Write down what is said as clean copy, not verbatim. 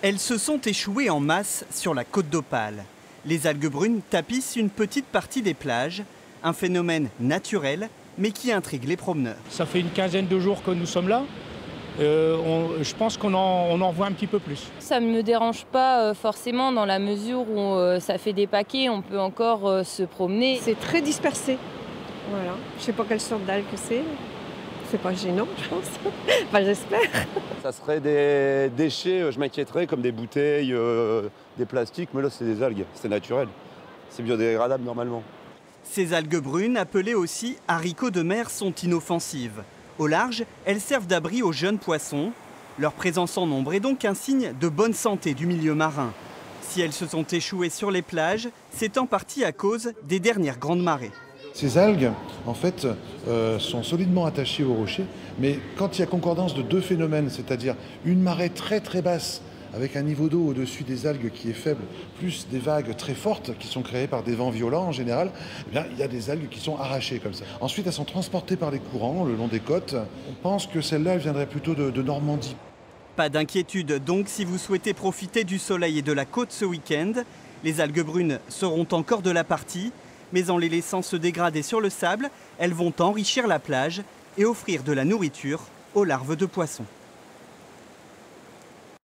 Elles se sont échouées en masse sur la côte d'Opale. Les algues brunes tapissent une petite partie des plages, un phénomène naturel mais qui intrigue les promeneurs. Ça fait une quinzaine de jours que nous sommes là. Je pense qu'on en voit un petit peu plus. Ça ne me dérange pas forcément dans la mesure où ça fait des paquets, on peut encore se promener. C'est très dispersé. Voilà. Je ne sais pas quelle sorte d'algue c'est. C'est pas gênant, je pense. Enfin, j'espère. Ça serait des déchets, je m'inquiéterais, comme des bouteilles, des plastiques, mais là c'est des algues, c'est naturel. C'est biodégradable normalement. Ces algues brunes, appelées aussi haricots de mer, sont inoffensives. Au large, elles servent d'abri aux jeunes poissons. Leur présence en nombre est donc un signe de bonne santé du milieu marin. Si elles se sont échouées sur les plages, c'est en partie à cause des dernières grandes marées. Ces algues, en fait, sont solidement attachées aux rochers, mais quand il y a concordance de deux phénomènes, c'est-à-dire une marée très très basse, avec un niveau d'eau au-dessus des algues qui est faible, plus des vagues très fortes qui sont créées par des vents violents en général, eh bien, il y a des algues qui sont arrachées comme ça. Ensuite, elles sont transportées par les courants le long des côtes. On pense que celle-là, elle viendrait plutôt de Normandie. Pas d'inquiétude donc si vous souhaitez profiter du soleil et de la côte ce week-end. Les algues brunes seront encore de la partie, mais en les laissant se dégrader sur le sable, elles vont enrichir la plage et offrir de la nourriture aux larves de poissons.